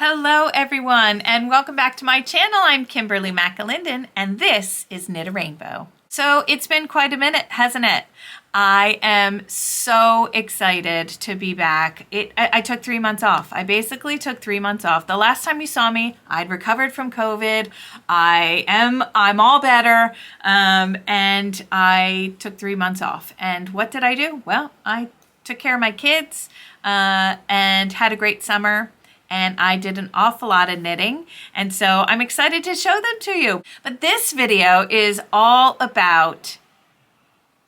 Hello everyone and welcome back to my channel. I'm Kimberly McAlinden and this is Knit a Rainbow. So it's been quite a minute, hasn't it? I am so excited to be back. I took 3 months off. I basically took 3 months off. The last time you saw me, I'd recovered from COVID. I'm all better, and I took 3 months off. And what did I do? Well, I took care of my kids and had a great summer. And I did an awful lot of knitting, and so I'm excited to show them to you. But this video is all about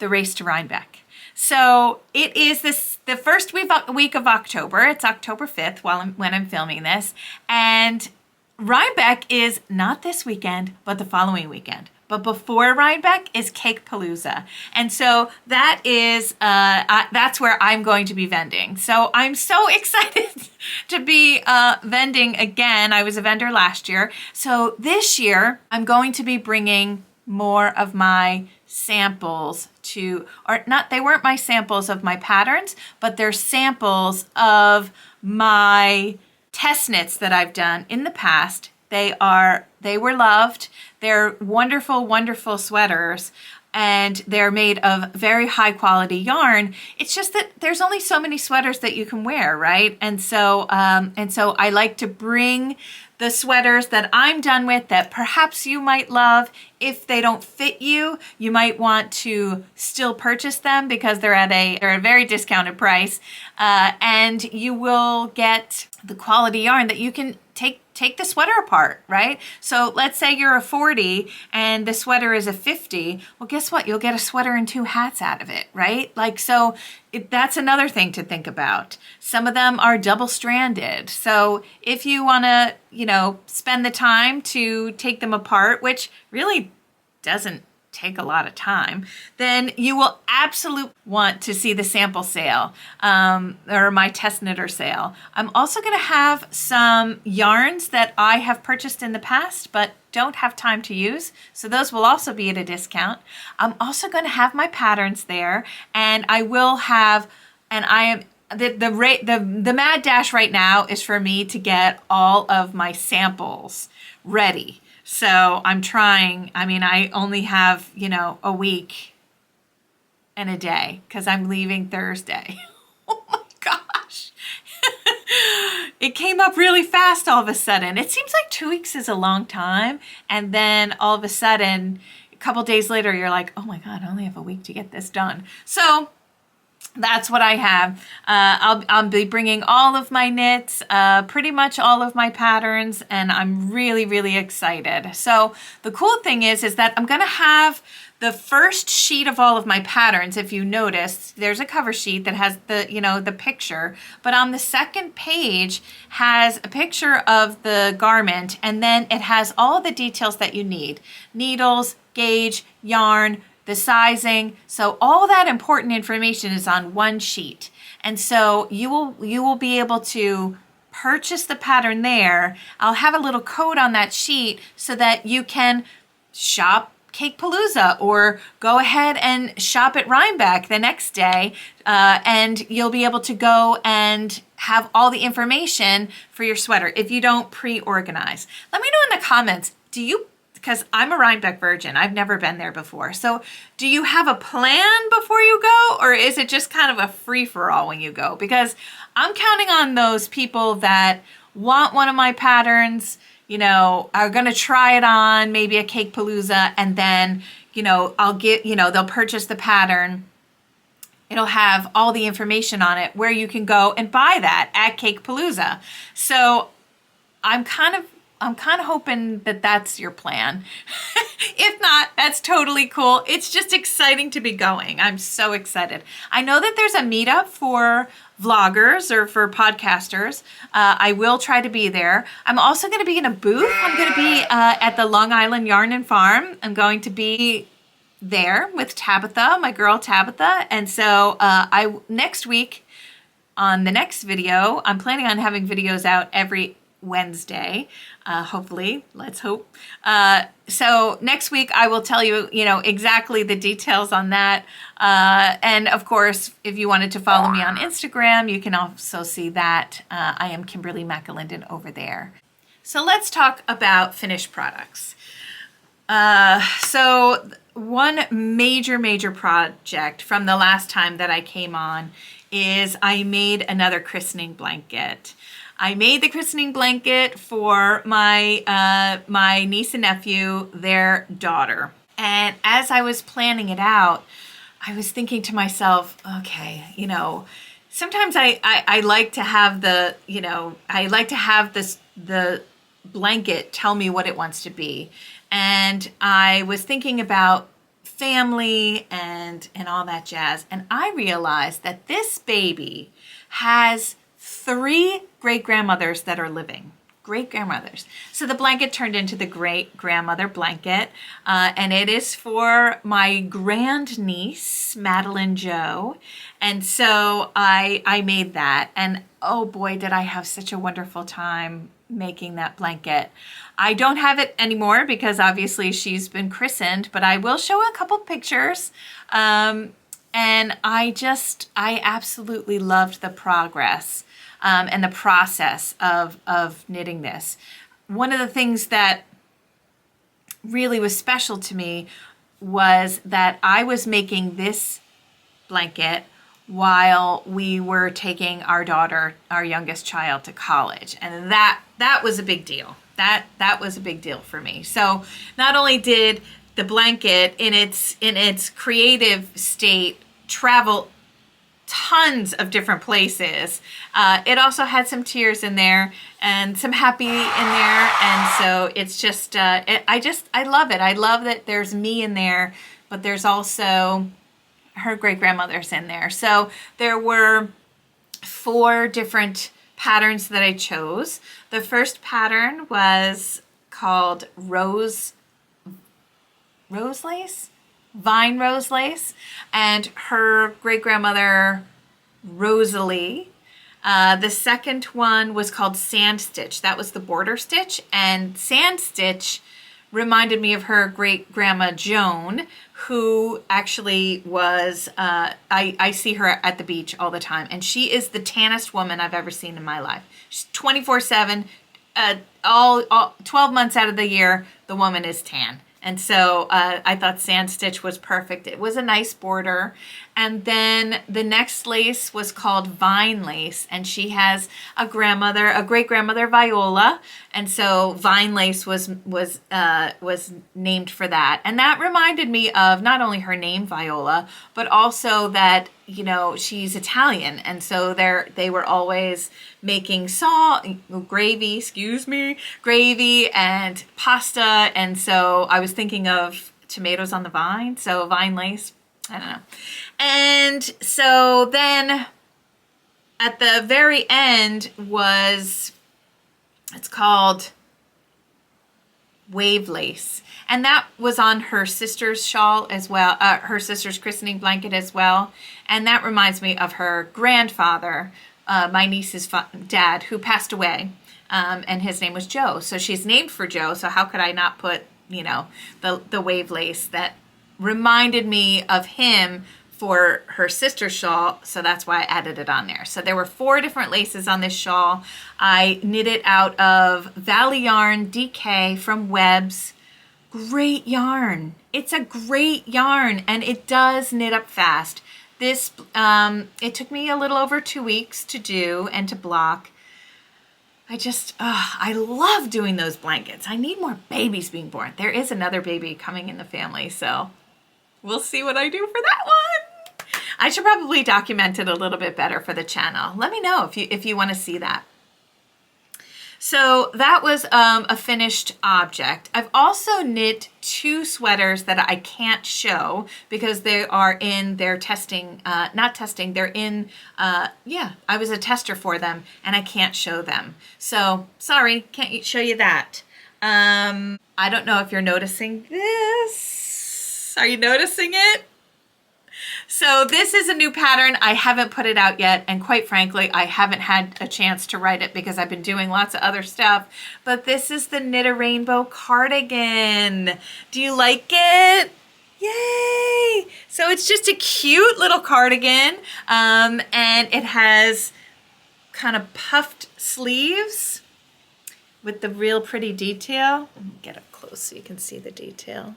the race to Rhinebeck. So it is the first week of October. It's October 5th when I'm filming this, and Rhinebeck is not this weekend, but the following weekend. But before Rhinebeck is Cakepalooza. And so that is, that's where I'm going to be vending. So I'm so excited to be vending again. I was a vendor last year. So this year, I'm going to be bringing more of my samples they weren't my samples of my patterns, but they're samples of my test knits that I've done in the past. They were loved. They're wonderful, wonderful sweaters, and they're made of very high quality yarn. It's just that there's only so many sweaters that you can wear, right? And so I like to bring the sweaters that I'm done with that perhaps you might love. If they don't fit you, you might want to still purchase them because they're at a very discounted price, and you will get the quality yarn that you can take the sweater apart, right? So let's say you're a 40 and the sweater is a 50. Well, guess what? You'll get a sweater and 2 hats out of it, right? That's another thing to think about. Some of them are double-stranded. So if you want to, spend the time to take them apart, which really doesn't take a lot of time, then you will absolutely want to see the sample sale or my test knitter sale. I'm also going to have some yarns that I have purchased in the past but don't have time to use, so those will also be at a discount. I'm also going to have my patterns there, and I will have, and I am the mad dash right now is for me to get all of my samples ready. So I'm trying. I only have, a week and a day because I'm leaving Thursday. Oh my gosh. It came up really fast all of a sudden. It seems like 2 weeks is a long time. And then all of a sudden, a couple days later, you're like, oh my God, I only have a week to get this done. So that's what I have. I'll be bringing all of my knits, pretty much all of my patterns, and I'm really, really excited. So the cool thing is that I'm gonna have the first sheet of all of my patterns. If you notice, there's a cover sheet that has the picture, but on the second page has a picture of the garment, and then it has all the details that you need: needles, gauge, yarn, the sizing. So all that important information is on one sheet. And so you will be able to purchase the pattern there. I'll have a little code on that sheet so that you can shop Cakepalooza or go ahead and shop at Rhinebeck the next day, and you'll be able to go and have all the information for your sweater if you don't pre-organize. Let me know in the comments, because I'm a Rhinebeck virgin. I've never been there before. So do you have a plan before you go, or is it just kind of a free-for-all when you go? Because I'm counting on those people that want one of my patterns, are going to try it on maybe a Cakepalooza, and then, they'll purchase the pattern. It'll have all the information on it where you can go and buy that at Cakepalooza. So I'm kind of hoping that that's your plan. If not, that's totally cool. It's just exciting to be going. I'm so excited. I know that there's a meetup for vloggers or for podcasters. I will try to be there. I'm also going to be in a booth. I'm going to be at the Long Island Yarn and Farm. I'm going to be there with Tabitha, my girl Tabitha. And so next week on the next video, I'm planning on having videos out every Wednesday, hopefully, let's hope. So next week I will tell you, exactly the details on that. And of course, if you wanted to follow me on Instagram, you can also see that. I am Kimberly McAlinden over there. So let's talk about finished products. So one major project from the last time that I came on is I made another christening blanket. I made the christening blanket for my niece and nephew, their daughter. And as I was planning it out, I was thinking to myself, okay, sometimes I like to have the blanket tell me what it wants to be. And I was thinking about family and all that jazz. And I realized that this baby has 3 great-grandmothers that are living. Great-grandmothers. So the blanket turned into the great-grandmother blanket. And it is for my grandniece, Madeline Jo. And so I made that. And oh boy, did I have such a wonderful time making that blanket. I don't have it anymore because obviously she's been christened, but I will show a couple pictures. And I absolutely loved the progress and the process of knitting this. One of the things that really was special to me was that I was making this blanket while we were taking our daughter, our youngest child, to college. And that was a big deal. That was a big deal for me. So not only did the blanket in its creative state travel tons of different places, it also had some tears in there and some happy in there. And so it's just, I love it. I love that there's me in there, but there's also her great-grandmother's in there. So there were 4 different patterns that I chose. The first pattern was called Vine Rose Lace, and her great-grandmother Rosalie. The second one was called Sand Stitch. That was the border stitch, and Sand Stitch reminded me of her great-grandma Joan, who actually was, I see her at the beach all the time, and she is the tannest woman I've ever seen in my life. She's 24/7, all 12 months out of the year, the woman is tan. And so I thought Sand Stitch was perfect. It was a nice border. And then the next lace was called Vine Lace, and she has a great-grandmother Viola, and so Vine Lace was named for that. And that reminded me of not only her name Viola, but also that she's Italian, and so they were always making gravy and pasta, and so I was thinking of tomatoes on the vine, so Vine Lace. I don't know. And so then at the very end it's called Wave Lace. And that was on her sister's shawl as well, her sister's christening blanket as well. And that reminds me of her grandfather, my niece's dad, who passed away. And his name was Joe. So she's named for Joe. So how could I not put, the wave lace that reminded me of him for her sister's shawl, so that's why I added it on there. So there were 4 different laces on this shawl. I knit it out of Valley Yarn DK from Webb's. Great yarn. It's a great yarn, and it does knit up fast. This, it took me a little over 2 weeks to do and to block. I love doing those blankets. I need more babies being born. There is another baby coming in the family, so we'll see what I do for that one. I should probably document it a little bit better for the channel. Let me know if you want to see that. So that was a finished object. I've also knit 2 sweaters that I can't show because they are in their testing, not testing, they're in, I was a tester for them and I can't show them. So sorry, can't show you that. I don't know if you're noticing this. Are you noticing it? So this is a new pattern. I haven't put it out yet, and quite frankly, I haven't had a chance to write it because I've been doing lots of other stuff. But this is the Knit a Rainbow cardigan. Do you like it? Yay! So it's just a cute little cardigan, and it has kind of puffed sleeves with the real pretty detail. Let me get up close so you can see the detail.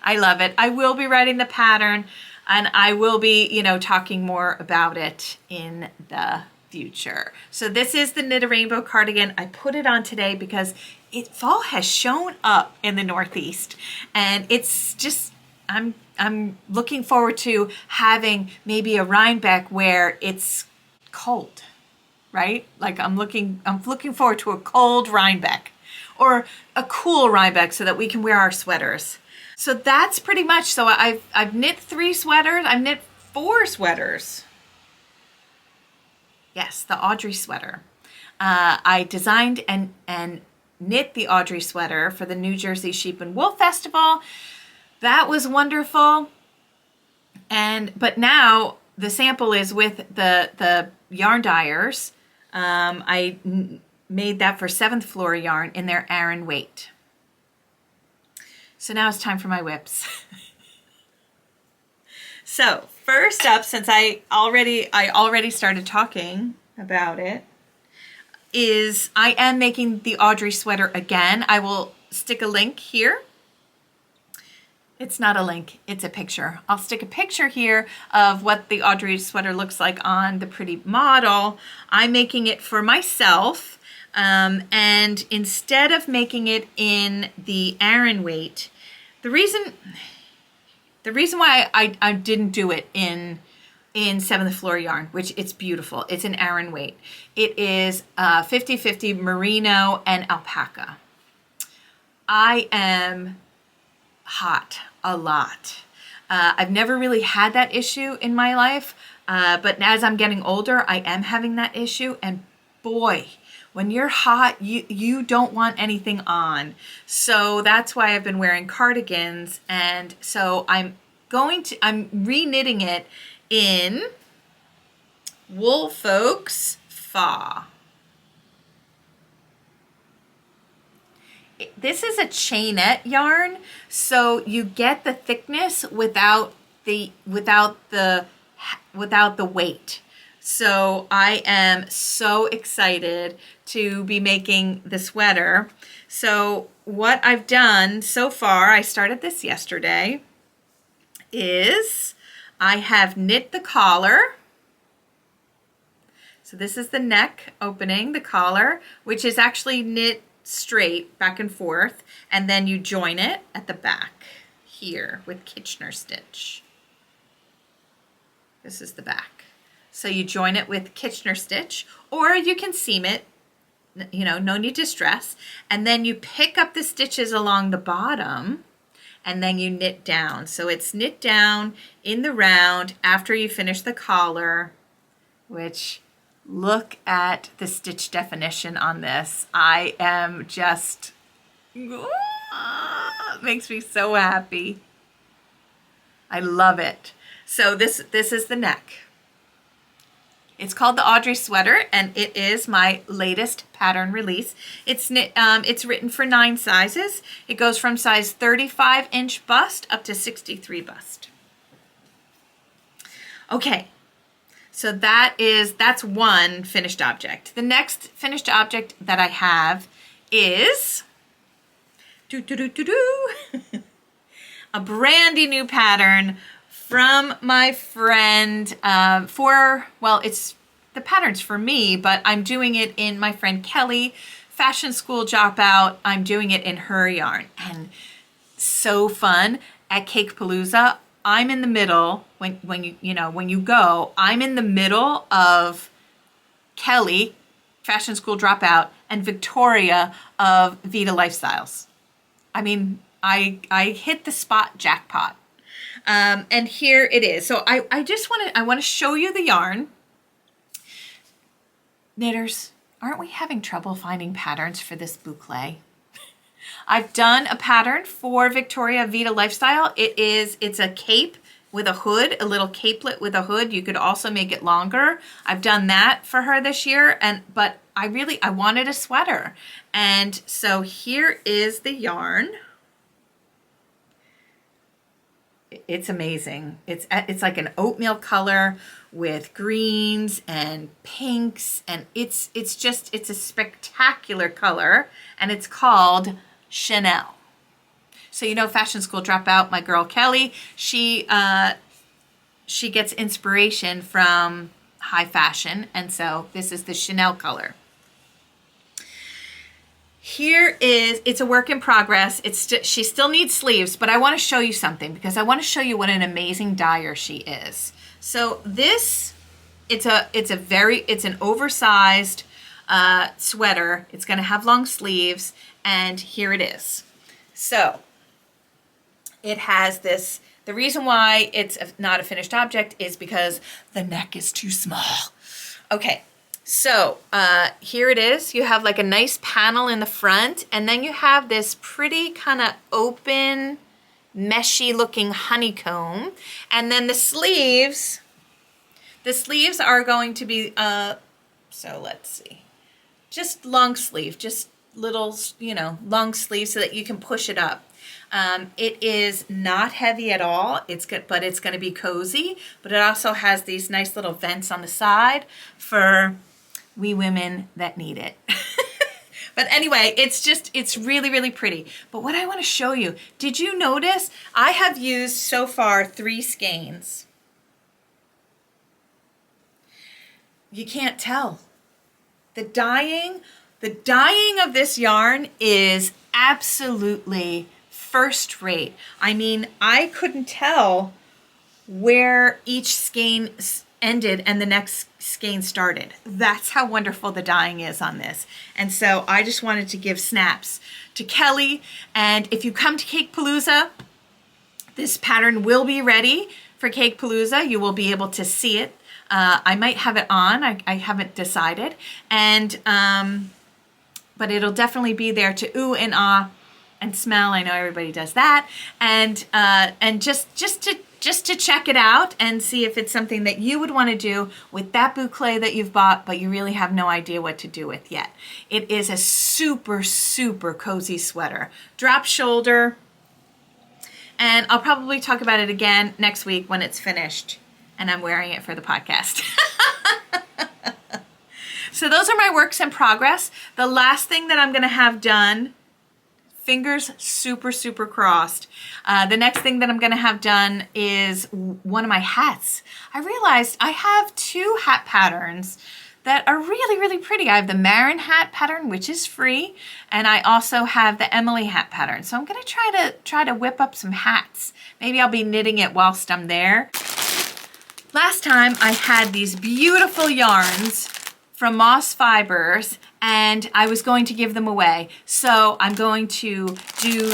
I love it. I will be writing the pattern, and I will be, talking more about it in the future. So this is the Knit a Rainbow cardigan. I put it on today because fall has shown up in the Northeast, and it's just, I'm looking forward to having maybe a Rhinebeck where it's cold, right? Like I'm looking forward to a cold Rhinebeck or a cool Rhinebeck so that we can wear our sweaters. So that's pretty much, so I've knit 3 sweaters, I've knit 4 sweaters. Yes, the Audrey sweater. I designed and knit the Audrey sweater for the New Jersey Sheep and Wool Festival. That was wonderful. But now the sample is with the yarn dyers. I made that for 7th Floor yarn in their Aran weight. So now it's time for my whips. So first up, since I already started talking about it, is I am making the Audrey sweater again. I will stick a link here. It's not a link, it's a picture. I'll stick a picture here of what the Audrey sweater looks like on the pretty model. I'm making it for myself. And instead of making it in the Aran weight, the reason why I didn't do it in 7th Floor yarn, which it's beautiful, it's an Aran weight. It is 50-50 merino and alpaca. I am hot a lot. I've never really had that issue in my life, but as I'm getting older, I am having that issue, and boy, when you're hot, you don't want anything on. So that's why I've been wearing cardigans. And so I'm re-knitting it in Wool Folks Fa. This is a chainette yarn, so you get the thickness without the weight. So I am so excited to be making the sweater. So what I've done so far, I started this yesterday, is I have knit the collar. So this is the neck opening, the collar, which is actually knit straight back and forth, and then you join it at the back here with Kitchener stitch. This is the back. So you join it with Kitchener stitch, or you can seam it, no need to stress. And then you pick up the stitches along the bottom and then you knit down. So it's knit down in the round after you finish the collar, which, look at the stitch definition on this. I am just, it makes me so happy. I love it. So this is the neck. It's called the Audrey sweater, and it is my latest pattern release. It's written for 9 sizes. It goes from size 35-inch bust up to 63 bust. Okay, so that's one finished object. The next finished object that I have is a brandy new pattern from my friend it's the pattern's for me, but I'm doing it in my friend Kelly, Fashion School Dropout. I'm doing it in her yarn, and so fun at Cakepalooza. I'm in the middle when you go. I'm in the middle of Kelly, Fashion School Dropout, and Victoria of Vita Lifestyles. I mean, I hit the spot jackpot. And here it is. So I want to show you the yarn. Knitters, aren't we having trouble finding patterns for this boucle? I've done a pattern for Victoria Vita Lifestyle. It's a cape with a hood, a little capelet with a hood. You could also make it longer. I've done that for her this year, but I wanted a sweater. And so here is the yarn. It's amazing. It's like an oatmeal color with greens and pinks, and it's a spectacular color, and it's called Chanel. So you know, fashion school dropout, my girl Kelly, she gets inspiration from high fashion, and so this is the Chanel color. It's a work in progress. She still needs sleeves, but I want to show you something because I want to show you what an amazing dyer she is. So this, it's an oversized sweater. It's going to have long sleeves, and here it is. So it has this. The reason why it's not a finished object is because the neck is too small. Okay. So here it is. You have like a nice panel in the front, and then you have this pretty kind of open, meshy looking honeycomb. And then the sleeves are going to be, so let's see, just long sleeve, just little, long sleeve so that you can push it up. It is not heavy at all. But it's going to be cozy, but it also has these nice little vents on the side for we women that need it. But anyway, it's really, really pretty. But what I want to show you, did you notice I have used so far 3 skeins? You can't tell. The dyeing of this yarn is absolutely first rate. I mean, I couldn't tell where each skein ended and the next skein started. That's how wonderful the dyeing is on this. And so I just wanted to give snaps to Kelly. And if you come to Cakepalooza, this pattern will be ready for Cakepalooza. You will be able to see it. I might have it on. I haven't decided. And but it'll definitely be there to ooh and ah and smell. I know everybody does that. And just to check it out and see if it's something that you would want to do with that boucle that you've bought, but you really have no idea what to do with yet. It is a super, super cozy sweater. Drop shoulder. And I'll probably talk about it again next week when it's finished and I'm wearing it for the podcast. So those are my works in progress. The last thing that I'm going to have done, fingers super, super crossed. The next thing that I'm going to have done is one of my hats. I realized I have 2 hat patterns that are really, really pretty. I have the Marin hat pattern, which is free, and I also have the Emily hat pattern. So I'm going to try to whip up some hats. Maybe I'll be knitting it whilst I'm there. Last time I had these beautiful yarns from Moss Fibers, and I was going to give them away. So I'm going to do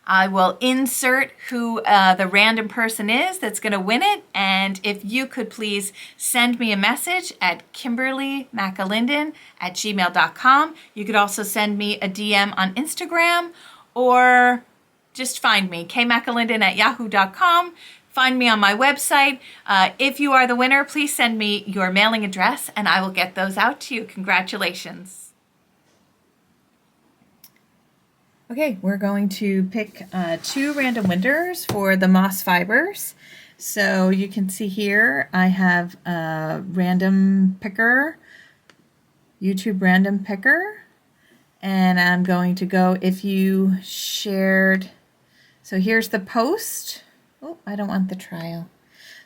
I will insert who the random person is that's going to win it. And if you could please send me a message at KimberlyMcAlinden@gmail.com. You could also send me a DM on Instagram, or just find me, kmcalinden@yahoo.com. Find me on my website. If you are the winner, please send me your mailing address and I will get those out to you. Congratulations. Okay, we're going to pick 2 random winners for the Moss Fibers. So you can see here I have a random picker, YouTube random picker, and I'm going to go if you shared. So here's the post. Oh, I don't want the trial.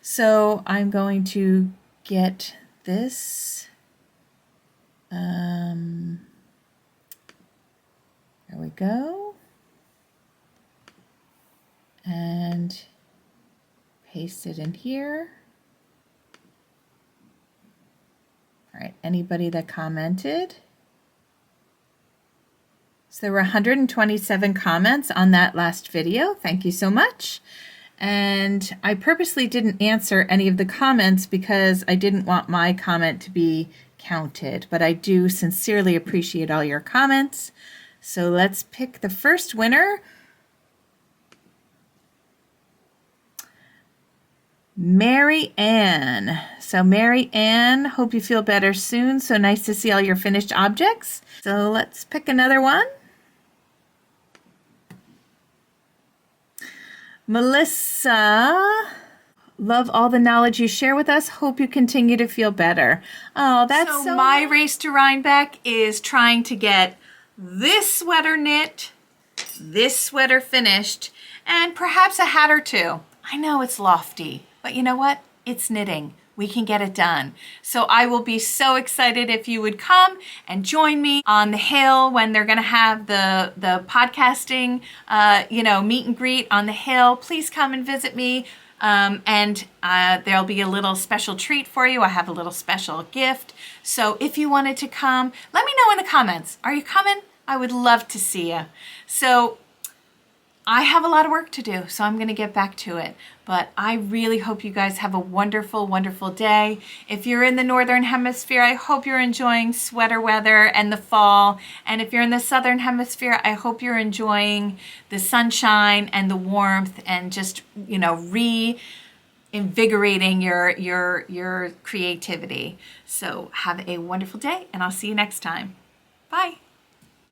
So I'm going to get this. There we go. And paste it in here. All right, anybody that commented. So there were 127 comments on that last video. Thank you so much. And I purposely didn't answer any of the comments because I didn't want my comment to be counted, but I do sincerely appreciate all your comments. So let's pick the first winner. Mary Ann. So Mary Ann, hope you feel better soon. So nice to see all your finished objects. So let's pick another one. Melissa, love all the knowledge you share with us. Hope you continue to feel better. Oh, that's so my race to Rhinebeck is trying to get this sweater knit, this sweater finished, and perhaps a hat or two. I know it's lofty, but you know what? It's knitting. We can get it done. So I will be so excited if you would come and join me on the hill when they're going to have the podcasting, meet and greet on the hill. Please come and visit me. There'll be a little special treat for you. I have a little special gift. So if you wanted to come, let me know in the comments. Are you coming? I would love to see you. So I have a lot of work to do, so I'm going to get back to it. But I really hope you guys have a wonderful, wonderful day. If you're in the Northern Hemisphere, I hope you're enjoying sweater weather and the fall. And if you're in the Southern Hemisphere, I hope you're enjoying the sunshine and the warmth and just, reinvigorating your creativity. So have a wonderful day, and I'll see you next time. Bye.